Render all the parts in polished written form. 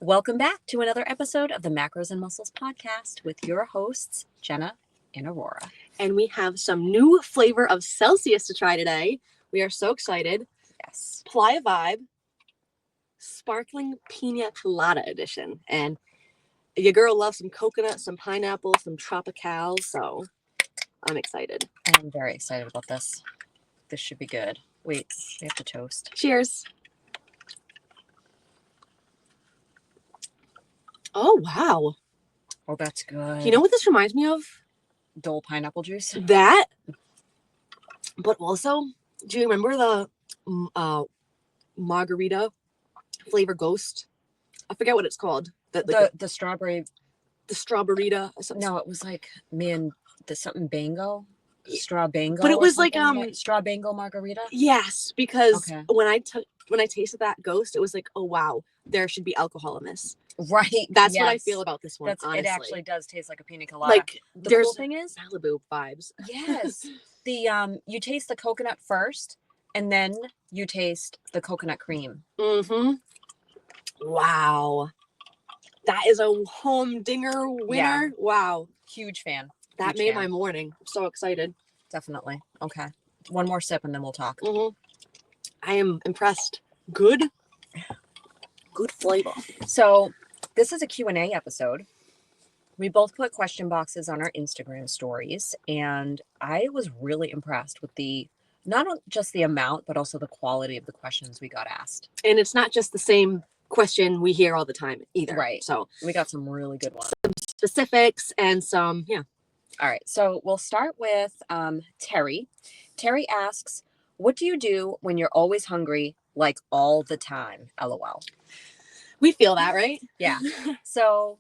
Welcome back to another episode of the Macros and Muscles podcast with your hosts, Jenna and Aurora. And we have some new flavor of Celsius to try today. We are so excited. Yes. Playa Vibe Sparkling Pina Colada Edition. And your girl loves some coconut, some pineapple, some tropical. So I'm excited. I'm very excited about this. This should be good. Wait, we have to toast. Cheers. Oh, wow. Oh, that's good. You know what this reminds me of? Dole pineapple juice. That. But also, do you remember the margarita flavor ghost? I forget what it's called. The strawberry. The strawberita. No, it was like something bango. Straw bango. But it was like straw bango margarita. Yes, because when I tasted that ghost, it was like, oh wow, there should be alcohol in this. Right. That's what I feel about this one. Honestly. It actually does taste like a pina colada. Like the there's cool thing is Malibu vibes. Yes. You taste the coconut first, and then you taste the coconut cream. Mm-hmm. Wow. That is a humdinger winner. Yeah. Wow. Huge fan. That made my morning. I'm so excited. Definitely. Okay. One more sip and then we'll talk. Mm-hmm. I am impressed. Good flavor. So this is a Q&A episode. We both put question boxes on our Instagram stories, and I was really impressed with not just the amount, but also the quality of the questions we got asked. And it's not just the same question we hear all the time either. Right. So we got some really good ones. Some specifics and some, yeah. All right. So we'll start with Terry. Terry asks, what do you do when you're always hungry, like all the time? LOL. We feel that, right? Yeah. So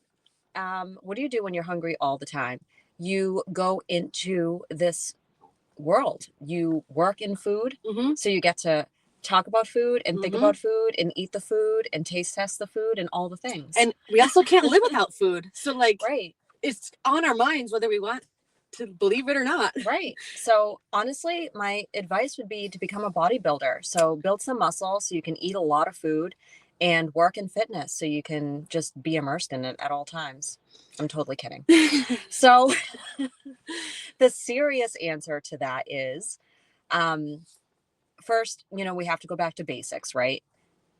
what do you do when you're hungry all the time? You go into this world. You work in food. Mm-hmm. So you get to talk about food and think about food and eat the food and taste test the food and all the things. And we also can't live without food. So right. It's on our minds whether we want to believe it or not. Right. So honestly, my advice would be to become a bodybuilder. So build some muscle so you can eat a lot of food and work in fitness so you can just be immersed in it at all times. I'm totally kidding. So the serious answer to that is, first, we have to go back to basics, right?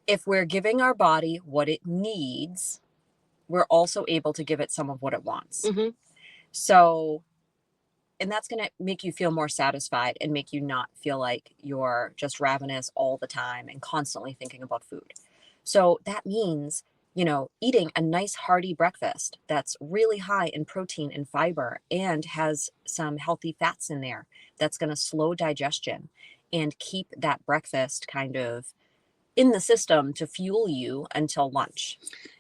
If we're giving our body what it needs, we're also able to give it some of what it wants. Mm-hmm. So, and that's going to make you feel more satisfied and make you not feel like you're just ravenous all the time and constantly thinking about food. So that means, eating a nice hearty breakfast that's really high in protein and fiber and has some healthy fats in there that's going to slow digestion and keep that breakfast kind of in the system to fuel you until lunch.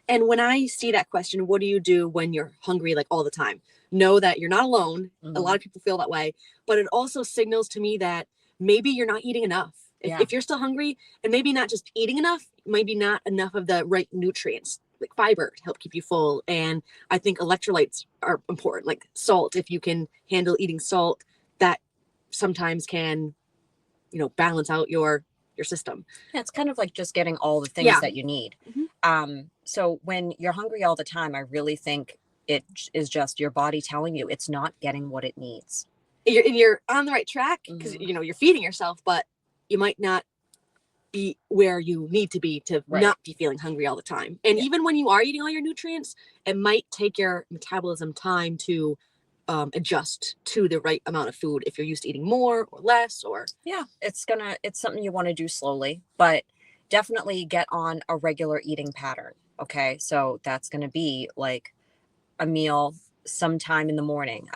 And when I see that question, what do you do when you're hungry like all the time? Know that you're not alone. Mm-hmm. A lot of people feel that way, but it also signals to me that maybe you're not eating enough. If you're still hungry, and maybe not just eating enough, maybe not enough of the right nutrients, like fiber to help keep you full. And I think electrolytes are important, like salt. If you can handle eating salt, that sometimes can, balance out your system. Yeah, it's kind of like just getting all the things that you need. Mm-hmm. So when you're hungry all the time, I really think it is just your body telling you it's not getting what it needs. You're on the right track because, you're feeding yourself, but you might not be where you need to be to not be feeling hungry all the time. And even when you are eating all your nutrients, it might take your metabolism time to adjust to the right amount of food if you're used to eating more or less it's something you want to do slowly, but definitely get on a regular eating pattern. Okay. So that's going to be like a meal sometime in the morning.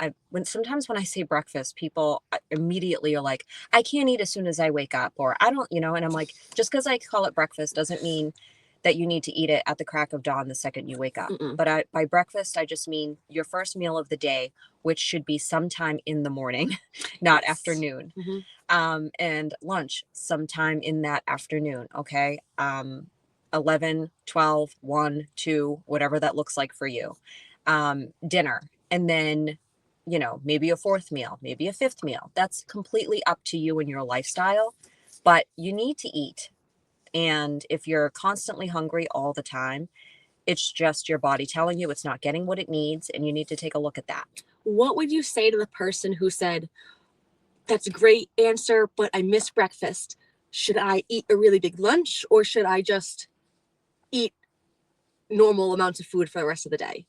Sometimes when I say breakfast, people immediately are like, I can't eat as soon as I wake up, or I don't, and I'm like, just because I call it breakfast doesn't mean that you need to eat it at the crack of dawn the second you wake up. Mm-mm. But by breakfast, I just mean your first meal of the day, which should be sometime in the morning, not afternoon. Mm-hmm. And lunch sometime in that afternoon. Okay. 11, 12, 1, 2, whatever that looks like for you. Dinner, and then, maybe a fourth meal, maybe a fifth meal. That's completely up to you and your lifestyle, but you need to eat. And if you're constantly hungry all the time, It's just your body telling you it's not getting what it needs, and you need to take a look at that. What would you say to the person who said, that's a great answer, but I miss breakfast? Should I eat a really big lunch, or should I just eat normal amounts of food for the rest of the day?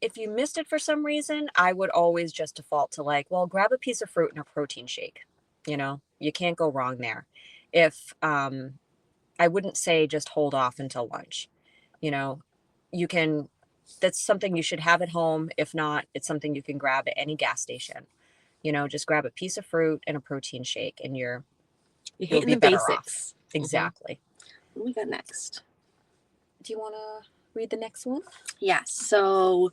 If you missed it for some reason, I would always just default to like, well, grab a piece of fruit and a protein shake. You can't go wrong there. If I wouldn't say just hold off until lunch. You can, that's something you should have at home. If not, it's something you can grab at any gas station. Just grab a piece of fruit and a protein shake, and you'll hitting be the better basics. off. Exactly. What we got next? Do you want to read the next one? Yes. So,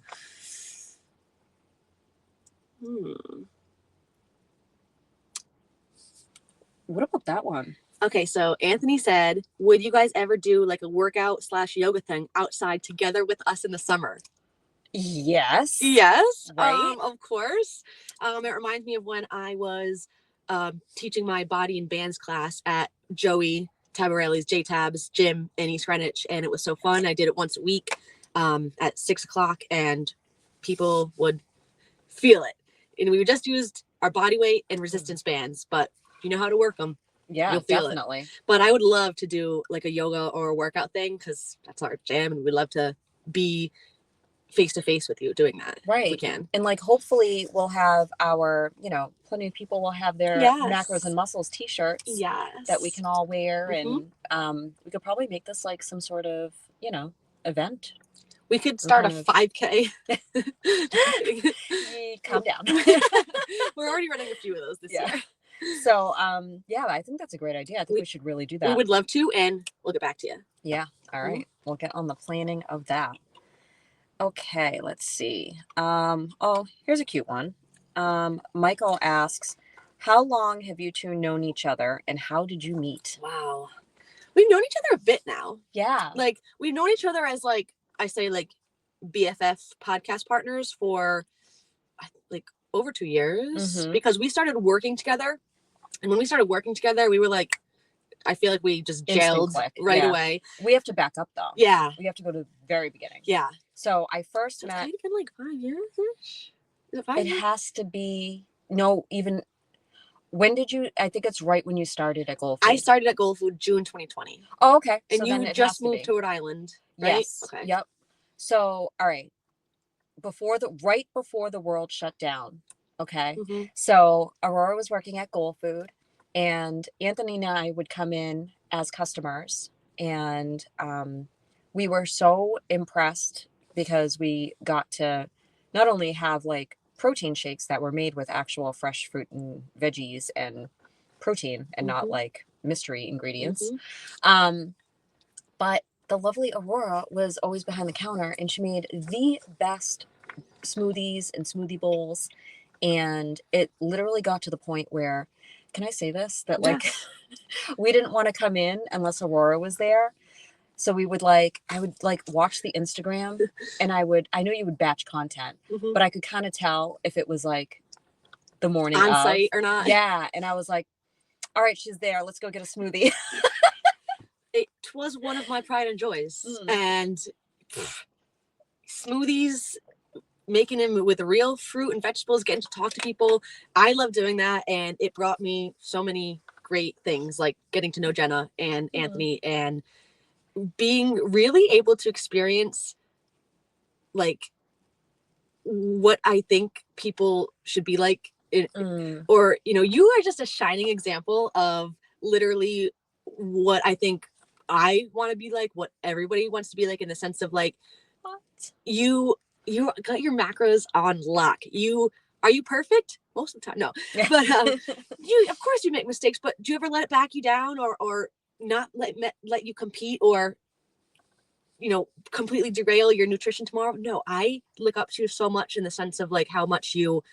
What about that one? Okay, so Anthony said, would you guys ever do like a workout / yoga thing outside together with us in the summer? Yes. Yes, Right. of course. It reminds me of when I was teaching my body and bands class at Joey Tabarelli's J-Tab's gym in East Greenwich, and it was so fun. I did it once a week at 6 o'clock, and people would feel it. And we just used our body weight and resistance bands, but you know how to work them. Yeah, You'll feel definitely. it. But I would love to do like a yoga or a workout thing, because that's our jam, and we'd love to be face to face with you doing that. Right. If we can. And like, hopefully we'll have our, plenty of people will have their Macros and Muscles t-shirts that we can all wear. And we could probably make this like some sort of, event. We could start a 5K. Calm down. We're already running a few of those this year. So, I think that's a great idea. I think we should really do that. We would love to, and we'll get back to you. Yeah. All right. We'll get on the planning of that. Okay, let's see. Here's a cute one. Michael asks, how long have you two known each other, and how did you meet? Wow. We've known each other a bit now. Yeah. Like, we've known each other as like, I say like BFF podcast partners for like over 2 years, because we started working together. And when we started working together, we were like, I feel like we just gelled right away. We have to back up though. Yeah. We have to go to the very beginning. Yeah. So I first met. It's been like 5 years-ish. Is it 5 years? It has to be. No, even. When did you? I think it's right when you started at Goal Food. I started at Goal Food June 2020. Oh, okay. And so you just moved to Rhode Island, right? Yes. Okay. Yep. So, all right. Right before the world shut down. Okay. Mm-hmm. So Aurora was working at Goal Food, and Anthony and I would come in as customers, and we were so impressed because we got to not only have like protein shakes that were made with actual fresh fruit and veggies and protein and not like mystery ingredients. But the lovely Aurora was always behind the counter, and she made the best smoothies and smoothie bowls. And it literally got to the point where, can I say this? That like, we didn't want to come in unless Aurora was there. So I would watch the Instagram, and I know you would batch content, but I could kind of tell if it was like the morning on site or not. Yeah. And I was like, all right, she's there. Let's go get a smoothie. It was one of my pride and joys. And smoothies, making them with real fruit and vegetables, getting to talk to people. I love doing that. And it brought me so many great things, like getting to know Jenna and Anthony, and being really able to experience like what I think people should be like. Or, you are just a shining example of literally what I think I want to be like, what everybody wants to be like, in the sense of like, you got your macros on lock. Are you perfect? Most of the time, no. But of course you make mistakes, but do you ever let it back you down, or not let you compete, or completely derail your nutrition tomorrow? No, I look up to you so much in the sense of like how much you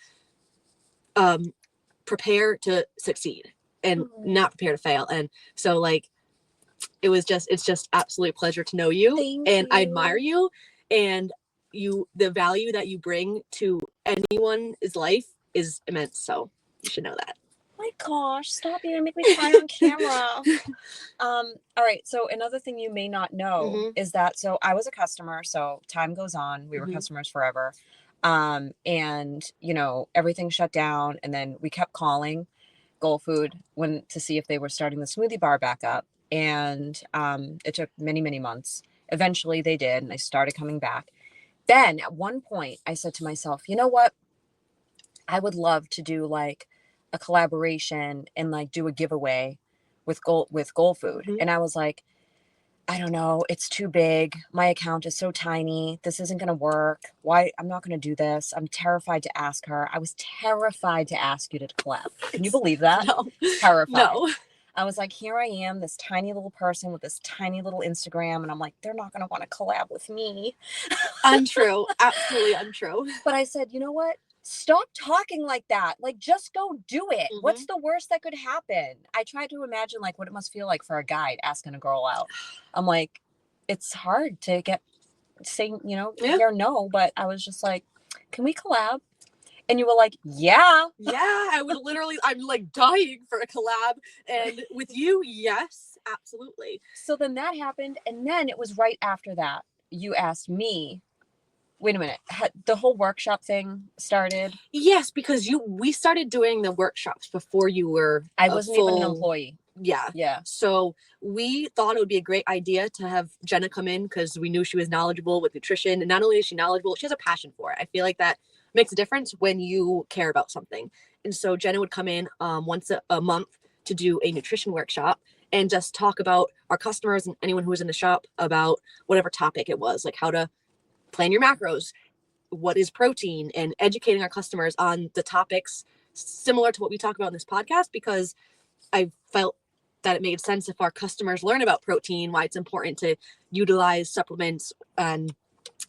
prepare to succeed and not prepare to fail. And so like it's just absolute pleasure to know you. And I admire you, and the value that you bring to anyone's life is immense. So you should know that. my gosh, stop, you make me cry on camera. All right, so another thing you may not know Mhm. is that, so I was a customer, so time goes on, we were Mhm. customers forever. And everything shut down, and then we kept calling Goal Food when to see if they were starting the smoothie bar back up. And it took many, many months. Eventually they did, and they started coming back. Then at one point I said to myself, you know what? I would love to do like a collaboration and like do a giveaway with Goal Food. Mhm. And I was like, I don't know, it's too big. My account is so tiny. This isn't going to work. Why? I'm not going to do this. I'm terrified to ask her. I was terrified to ask you to collab. Can you believe that? No. Terrified. No. I was like, here I am, this tiny little person with this tiny little Instagram. And I'm like, they're not going to want to collab with me. Untrue. Absolutely untrue. But I said, you know what? Stop talking like that. Like, just go do it. Mhm. What's the worst that could happen? I tried to imagine like what it must feel like for a guy asking a girl out. I'm like, it's hard to say, Yeah. hear no, but I was just like, can we collab? And you were like, yeah. Yeah, I'm like dying for a collab. And with you, yes, absolutely. So then that happened. And then it was right after that. You asked me, wait a minute, the whole workshop thing started. Yes, because we started doing the workshops before you were I wasn't even an employee. Yeah. Yeah. So we thought it would be a great idea to have Jenna come in because we knew she was knowledgeable with nutrition. And not only is she knowledgeable, she has a passion for it. I feel like that makes a difference when you care about something. And so Jenna would come in once a month to do a nutrition workshop and just talk about our customers and anyone who was in the shop about whatever topic it was, like how to plan your macros, what is protein, and educating our customers on the topics similar to what we talk about in this podcast, because I felt that it made sense if our customers learn about protein, why it's important to utilize supplements, and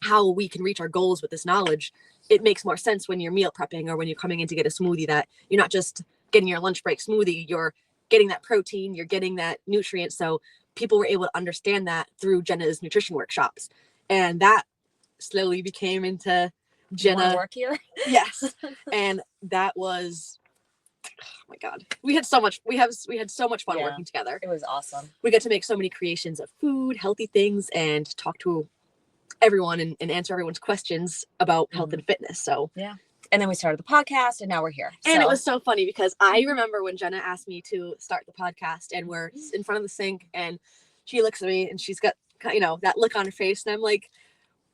how we can reach our goals with this knowledge. It makes more sense when you're meal prepping or when you're coming in to get a smoothie, that you're not just getting your lunch break smoothie, you're getting that protein, you're getting that nutrient. So people were able to understand that through Jenna's nutrition workshops. And that slowly became into Jenna. Work here? Yes. And that was, oh my God, we had so much fun working together. It was awesome. We got to make so many creations of food, healthy things, and talk to everyone and answer everyone's questions about health and fitness. So yeah. And then we started the podcast, and now we're here. And it was so funny because I remember when Jenna asked me to start the podcast, and we're in front of the sink, and she looks at me and she's got that look on her face, and I'm like,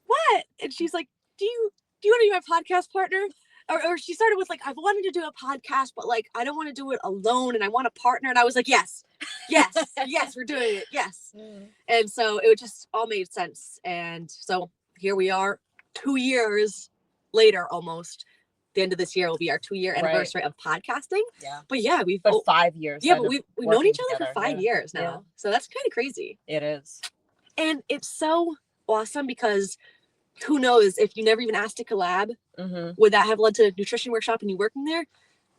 what? And she's like, do you want to be my podcast partner? Or she started with like, I've wanted to do a podcast, but like I don't want to do it alone, and I want a partner. And I was like, yes, we're doing it. Yes. And so it just all made sense. And so here we are 2 years later, almost. The end of this year will be our 2-year anniversary of podcasting. Yeah. But yeah, 5 years. Yeah, but we've known each other together. for 5 years now. Yeah. So that's kind of crazy. It is. And it's so awesome because who knows, if you never even asked to collab, would that have led to a nutrition workshop and you working there?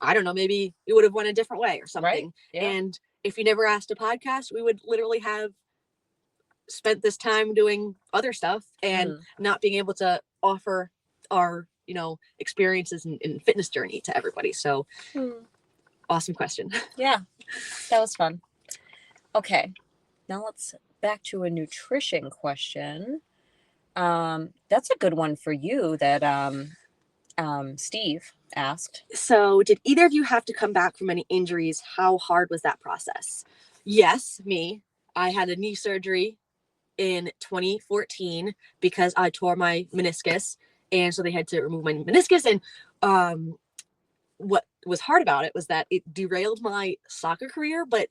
I don't know. Maybe it would have went a different way or something. Right. Yeah. And if you never asked a podcast, we would literally have spent this time doing other stuff and not being able to offer our experiences in fitness journey to everybody. So awesome question. Yeah, that was fun. Okay, now let's back to a nutrition question. That's a good one for you that Steve asked. So did either of you have to come back from any injuries? How hard was that process? Yes, me. I had a knee surgery in 2014 because I tore my meniscus. And so they had to remove my meniscus. And what was hard about it was that it derailed my soccer career. But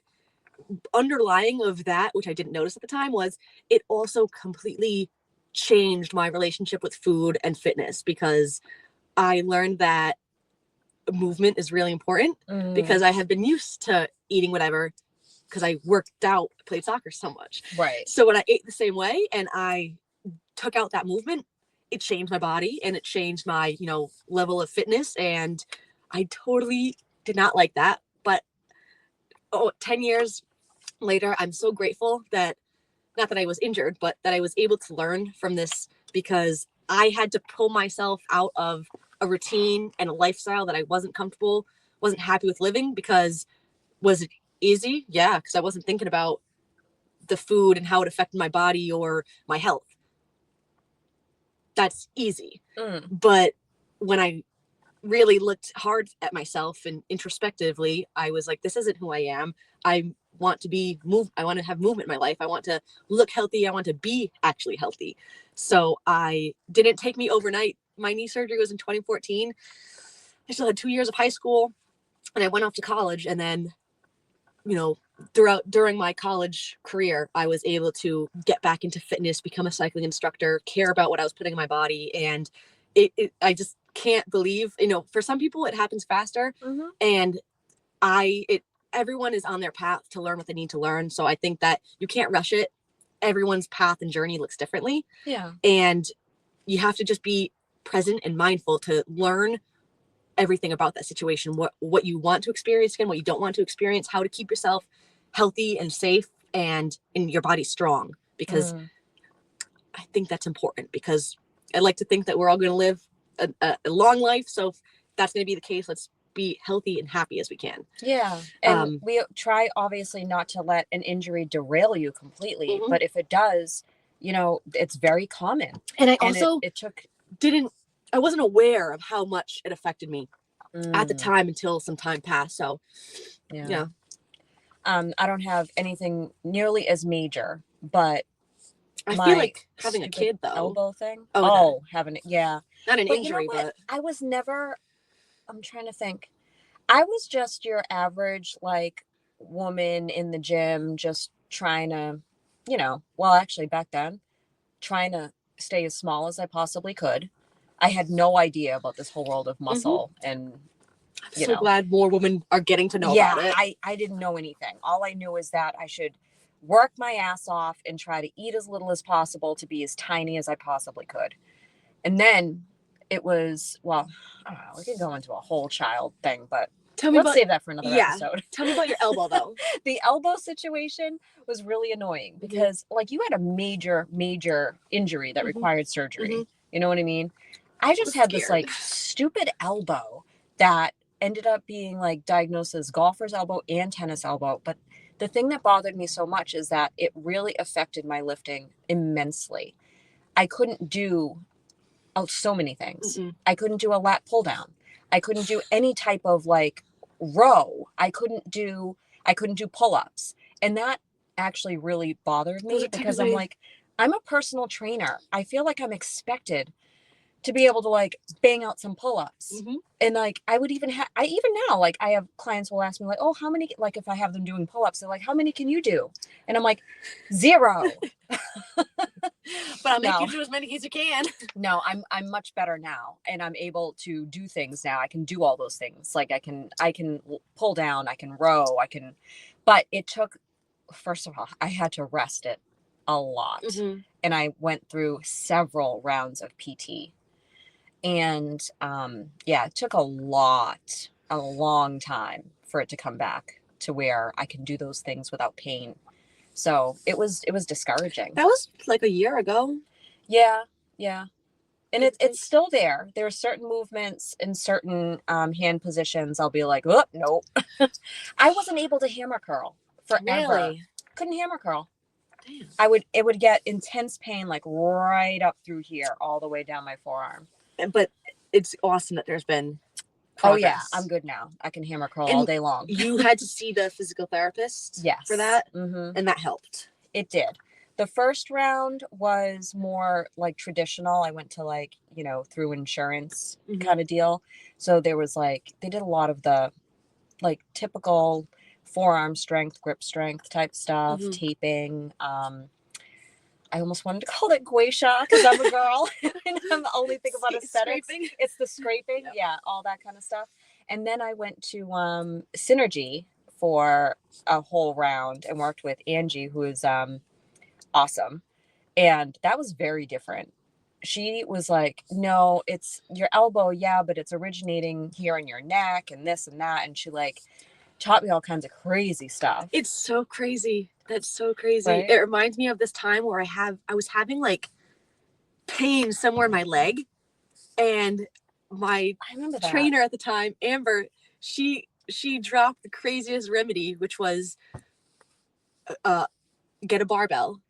underlying of that, which I didn't notice at the time, was it also completely changed my relationship with food and fitness, because I learned that movement is really important because I have been used to eating whatever because I worked out, played soccer so much. Right. So when I ate the same way and I took out that movement, it changed my body and it changed my, level of fitness. And I totally did not like that. But 10 years later, I'm so grateful that, not that I was injured, but that I was able to learn from this, because I had to pull myself out of a routine and a lifestyle that I wasn't comfortable wasn't happy with living. Because was it easy? Yeah, because I wasn't thinking about the food and how it affected my body or my health. That's easy. But when I really looked hard at myself and introspectively, I was like, this isn't who I am. I want to have movement in my life. I want to look healthy. I want to be actually healthy. So I didn't take me overnight. My knee surgery was in 2014. I still had 2 years of high school, and I went off to college. And then, during my college career, I was able to get back into fitness, become a cycling instructor, care about what I was putting in my body. And I just can't believe, for some people it happens faster. And everyone is on their path to learn what they need to learn. So I think that you can't rush it. Everyone's path and journey looks differently. Yeah. And you have to just be present and mindful to learn everything about that situation, what you want to experience and what you don't want to experience, how to keep yourself healthy and safe and your body strong. Because I think that's important, because I like to think that we're all going to live a long life. So if that's going to be the case, let's be healthy and happy as we can. Yeah. And we try obviously not to let an injury derail you completely, but if it does, it's very common. And I also I wasn't aware of how much it affected me at the time until some time passed. So yeah. I don't have anything nearly as major, but I feel like having a kid though. Elbow thing. Having it. Yeah. Not an injury, but I was never, I'm trying to think. I was just your average, like, woman in the gym, just trying to, actually back then, trying to stay as small as I possibly could. I had no idea about this whole world of muscle. And I'm so glad more women are getting to know about it. I didn't know anything. All I knew is that I should work my ass off and try to eat as little as possible to be as tiny as I possibly could. And then it was, I don't know, we could go into a whole child thing, but let's save that for another episode. Tell me about your elbow though. The elbow situation was really annoying because you had a major, major injury that required surgery. You know what I mean? I just had this stupid elbow that ended up being diagnosed as golfer's elbow and tennis elbow. But the thing that bothered me so much is that it really affected my lifting immensely. I couldn't do so many things. I couldn't do a lat pull down. I couldn't do any type of row. I couldn't do pull-ups. And that actually really bothered me because I'm a personal trainer. I feel like I'm expected to be able to bang out some pull-ups. And I would even now, I have clients who will ask me oh, how many, if I have them doing pull-ups, they're how many can you do? And I'm 0. But I'll make you do as many as you can. No, I'm much better now, and I'm able to do things now. I can do all those things. I can pull down, I can row, but it took, first of all, I had to rest it a lot. And I went through several rounds of PT. And it took a long time for it to come back to where I can do those things without pain. So it was discouraging. That was a year ago. Yeah. And it's still there. There are certain movements in certain hand positions. I'll be oh, nope. I wasn't able to hammer curl forever. Really? Couldn't hammer curl. Damn. It would get intense pain right up through here, all the way down my forearm. But it's awesome that there's been progress. Oh yeah, I'm good now. I can hammer curl all day long. You had to see the physical therapist for that, and that helped. It did. The first round was more traditional. I went to through insurance kind of deal. So there was they did a lot of the typical forearm strength, grip strength type stuff, taping. I almost wanted to call it gua sha because I'm a girl and I'm only thinking about aesthetics. Scraping. It's the scraping. Yeah, all that kind of stuff. And then I went to Synergy for a whole round and worked with Angie, who is awesome. And that was very different. She was no, it's your elbow. Yeah, but it's originating here in your neck and this and that. And she taught me all kinds of crazy stuff. It's so crazy. That's so crazy. Right? It reminds me of this time where I was having pain somewhere in my leg, and my trainer at the time, Amber, she she dropped the craziest remedy, which was get a barbell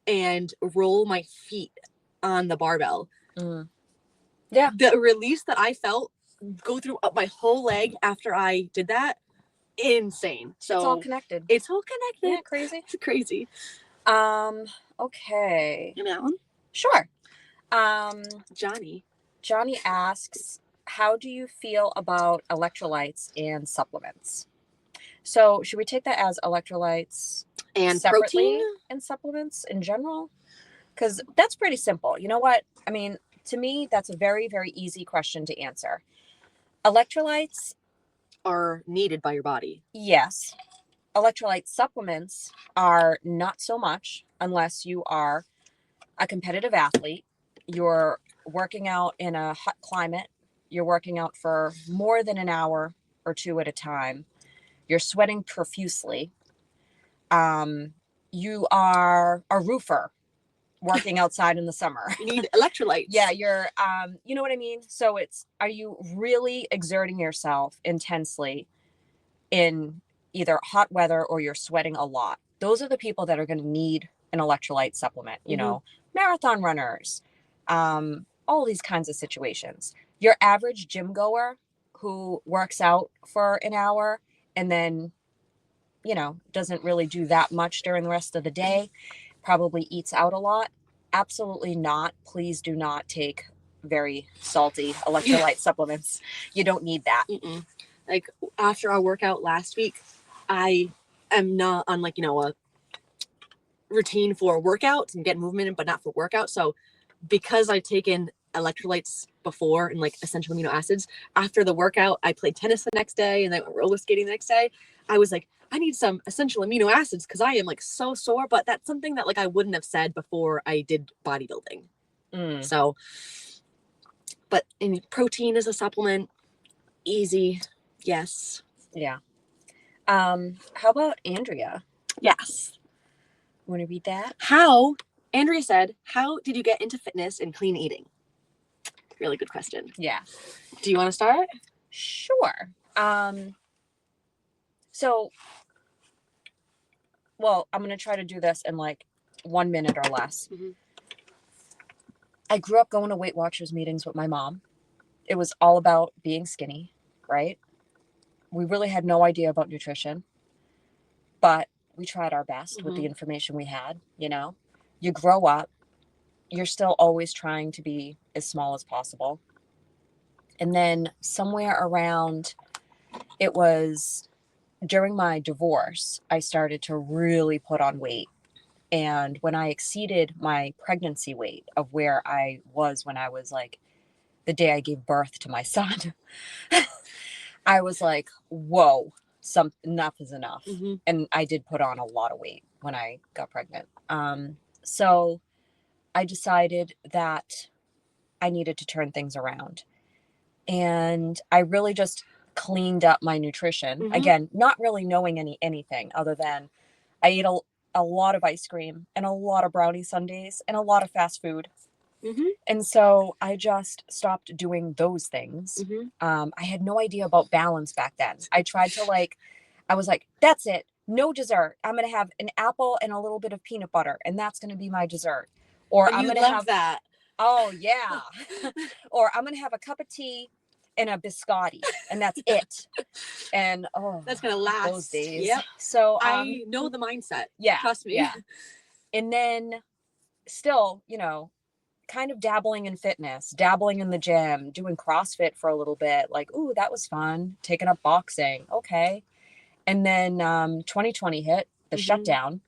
and roll my feet on the barbell. Mm. Yeah. The release that I felt go through up my whole leg after I did that, insane. So It's all connected. It's all connected. Isn't that crazy? It's crazy. Okay. Give me that one. Sure. Johnny asks, how do you feel about electrolytes and supplements? So should we take that as electrolytes and separately protein and supplements in general? Because that's pretty simple. You know what? I mean, to me, that's a very, very easy question to answer. Electrolytes are needed by your body. Yes. Electrolyte supplements are not so much unless you are a competitive athlete. You're working out in a hot climate. You're working out for more than an hour or two at a time. You're sweating profusely. You are a roofer working outside in the summer. You need electrolytes. Yeah, you're you know what I mean? So are you really exerting yourself intensely in either hot weather or you're sweating a lot? Those are the people that are going to need an electrolyte supplement, you know, marathon runners, all these kinds of situations. Your average gym goer who works out for an hour and then, you know, doesn't really do that much during the rest of the day, probably eats out a lot. Absolutely not. Please do not take very salty electrolyte supplements. You don't need that. Like after our workout last week, I am not on like, you know, a routine for workouts and get movement in, but not for workout. So because I've taken electrolytes before and like essential amino acids, after the workout, I played tennis the next day and then went roller skating the next day. I was like, I need some essential amino acids because I am like so sore. But that's something that like I wouldn't have said before I did bodybuilding. So, but protein is a supplement. Easy. Yes. Yeah. How about Andrea? Yes. Want to read that? Andrea said, how did you get into fitness and clean eating? Really good question. Yeah. Do you want to start? Sure. So, well, I'm going to try to do this in like 1 minute or less. I grew up going to Weight Watchers meetings with my mom. It was all about being skinny, right? We really had no idea about nutrition, but we tried our best with the information we had, you know. You grow up, you're still always trying to be as small as possible. And then somewhere around, it was during my divorce, I started to really put on weight. And when I exceeded my pregnancy weight of where I was when I was like the day I gave birth to my son, I was like, whoa, enough is enough. And I did put on a lot of weight when I got pregnant. So I decided that I needed to turn things around. And I really just cleaned up my nutrition. Again, not really knowing anything other than I ate a lot of ice cream and a lot of brownie sundaes and a lot of fast food. And so I just stopped doing those things. I had no idea about balance back then. I tried to I was like, that's it. No dessert. I'm going to have an apple and a little bit of peanut butter, and that's going to be my dessert. Or I'm going to have that. Oh, yeah. Or I'm going to have a cup of tea and a biscotti, and that's it. And that's going to last those days. Yep. So I know the mindset. Yeah. Trust me. Yeah. And then still, you know, kind of dabbling in fitness, dabbling in the gym, doing CrossFit for a little bit. Like, ooh, that was fun. Taking up boxing. Okay. And then 2020 hit, the shutdown.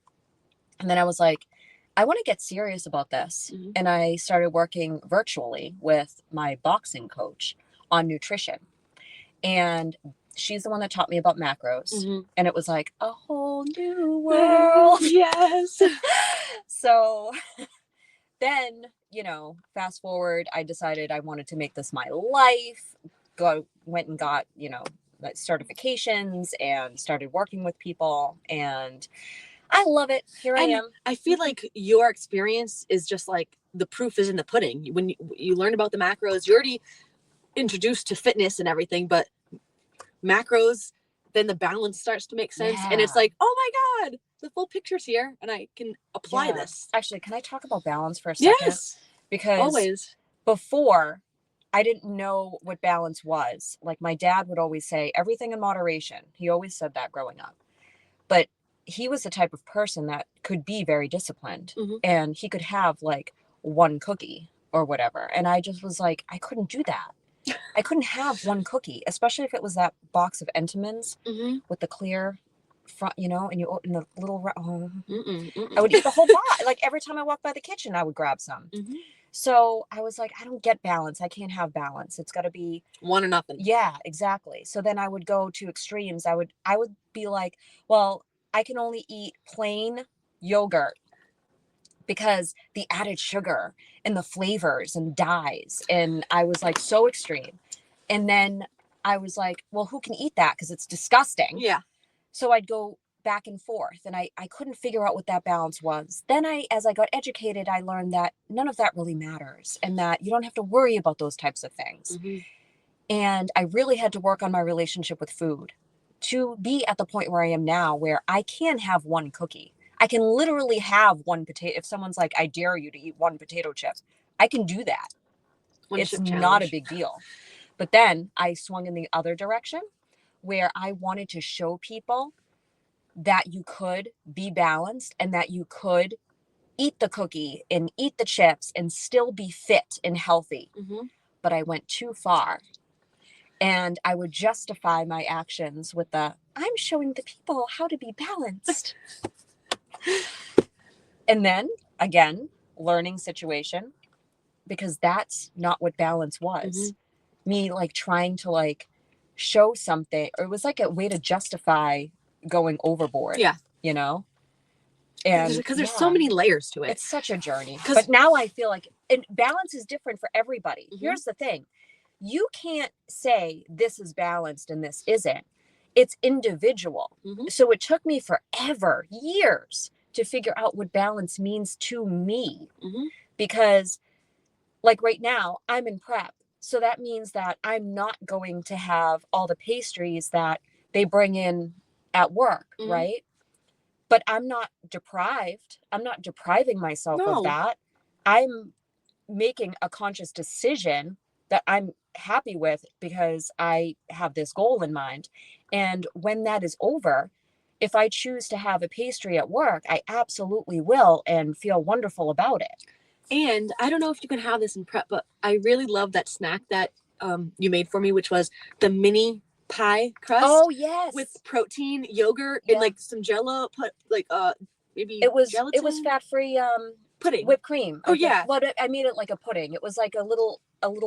And then I was like, I want to get serious about this. And I started working virtually with my boxing coach on nutrition. And she's the one that taught me about macros. And it was like a whole new world. Yes. So then, you know, fast forward, I decided I wanted to make this my life. Went and got, you know, certifications and started working with people, and I love it. Here I am. I feel like your experience is just like the proof is in the pudding. When you learn about the macros, you're already introduced to fitness and everything, but macros then the balance starts to make sense. And it's Yeah. like, oh my God, the full picture's here and I can apply Yeah. this. Actually, can I talk about balance for a second? Yes. Because Always. before, I didn't know what balance was. Like my dad would always say, everything in moderation. He always said that growing up. But he was the type of person that could be very disciplined, Mhm. and he could have like one cookie or whatever. And I just was like, I couldn't do that. I couldn't have one cookie, especially if it was that box of Entenmann's Mhm. with the clear front, you know, and you open the little. Mm-mm, I would mm-mm. eat the whole box. Like every time I walked by the kitchen, I would grab some. Mhm. So I was like, I don't get balance. I can't have balance. It's got to be One or nothing. yeah, exactly. So then I would go to extremes. I would be like, well, I can only eat plain yogurt because the added sugar and the flavors and dyes, and I was like so extreme. And then I was like, well, who can eat that because it's disgusting. Yeah. So I'd go back and forth, and I couldn't figure out what that balance was. Then as I got educated, I learned that none of that really matters and that you don't have to worry about those types of things. Mhm. And I really had to work on my relationship with food to be at the point where I am now, where I can have one cookie. I can literally have one potato. If someone's like, I dare you to eat one potato chip, I can do that. One It's chip not a challenge. big deal. But then I swung in the other direction where I wanted to show people that you could be balanced and that you could eat the cookie and eat the chips and still be fit and healthy. Mhm. But I went too far. And I would justify my actions with I'm showing the people how to be balanced. And then again, learning situation, because that's not what balance was. Me like trying to like show something, or it was like a way to justify going overboard. Yeah. You know? And Because there's so many layers to it. it's such a journey. 'Cause- But now I feel like and balance is different for everybody. Mhm. Here's the thing. You can't say this is balanced and this isn't. It's individual. Mhm. So it took me forever, years, to figure out what balance means to me. Mhm. Because, like right now, I'm in prep. So that means that I'm not going to have all the pastries that they bring in at work, Mhm. right? But I'm not deprived. I'm not depriving myself No. of that. I'm making a conscious decision that I'm happy with because I have this goal in mind. And when that is over, if I choose to have a pastry at work, I absolutely will and feel wonderful about it. And I don't know if you can have this in prep, but I really love that snack that you made for me, which was the mini pie crust. Oh, yes. With protein, yogurt, Yeah. and like some Jello, put like maybe it was gelatin? fat-free Pudding. whipped cream. Oh, yeah. Well, I made it like a pudding. It was like a little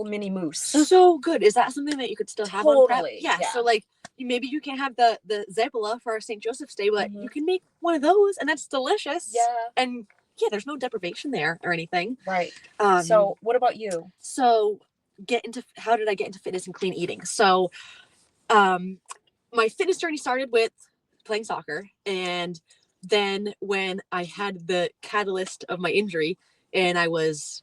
mini mousse. So good. Is that something that you could still have on prep? Totally, Yeah. yeah. So like maybe you can't have the Zebula for St. Joseph's Day, but Mhm. you can make one of those, and that's delicious. Yeah. And yeah, there's no deprivation there or anything. Right. So So what about you? So how did I get into fitness and clean eating? So my fitness journey started with playing soccer, and then when I had the catalyst of my injury and I was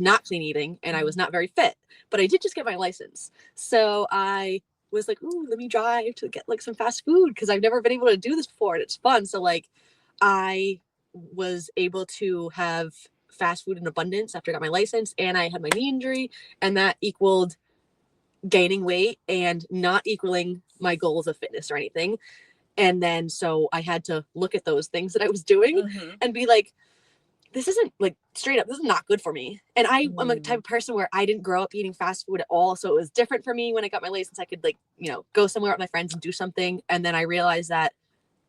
not clean eating and I was not very fit, but I did just get my license. So I was like, ooh, let me drive to get like some fast food because I've never been able to do this before and it's fun. So like I was able to have fast food in abundance after I got my license, and I had my knee injury, and that equaled gaining weight and not equaling my goals of fitness or anything. And then so I had to look at those things that I was doing Mhm. and be like, this isn't like straight up, this is not good for me. And I'm a type of person where I didn't grow up eating fast food at all. So it was different for me when I got my license. I could like, go somewhere with my friends and do something. And then I realized that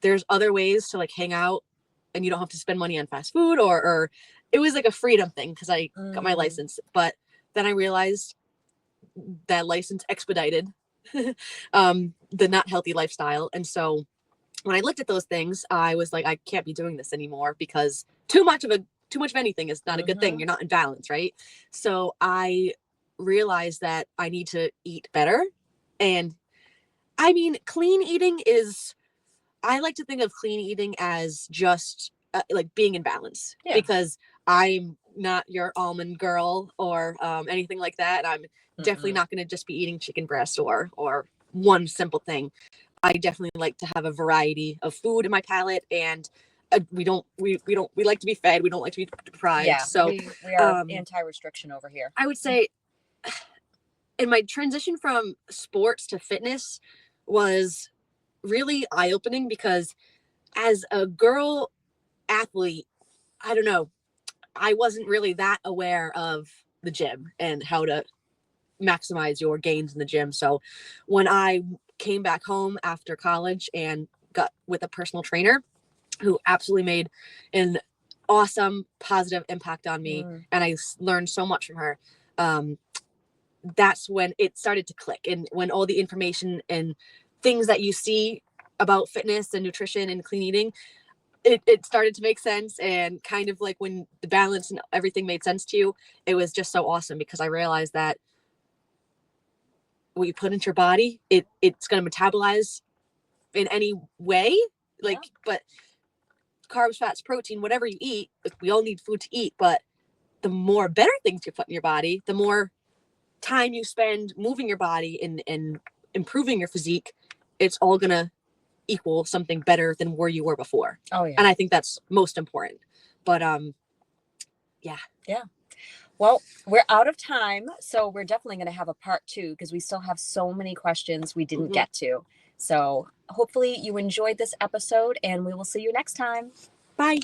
there's other ways to like hang out and you don't have to spend money on fast food or it was like a freedom thing because I got my license. But then I realized that license expedited the not healthy lifestyle. And so when I looked at those things, I was like, I can't be doing this anymore because too much of anything is not a good thing. Mhm. You're not in balance, right? So I realized that I need to eat better. And I mean, clean eating is, I like to think of clean eating as just like being in balance. Yeah. Because I'm not your almond girl or anything like that. I'm definitely not going to just be eating chicken breast or one simple thing. I definitely like to have a variety of food in my palate, and we like to be fed. We don't like to be deprived. Yeah, So we are anti-restriction over here. I would say in my transition from sports to fitness was really eye-opening, because as a girl athlete, I don't know, I wasn't really that aware of the gym and how to maximize your gains in the gym. So when I came back home after college and got with a personal trainer who absolutely made an awesome positive impact on me, and I learned so much from her, that's when it started to click. And when all the information and things that you see about fitness and nutrition and clean eating, it started to make sense. And kind of like when the balance and everything made sense to you, it was just so awesome, because I realized that what you put into your body, it's going to metabolize in any way, like, but carbs, fats, protein, whatever you eat, like, we all need food to eat, but the more better things you put in your body, the more time you spend moving your body and improving your physique, it's all going to equal something better than where you were before. Oh yeah. And I think that's most important. But yeah. Well, we're out of time, so we're definitely going to have a part 2, because we still have so many questions we didn't get to. So hopefully you enjoyed this episode, and we will see you next time. Bye.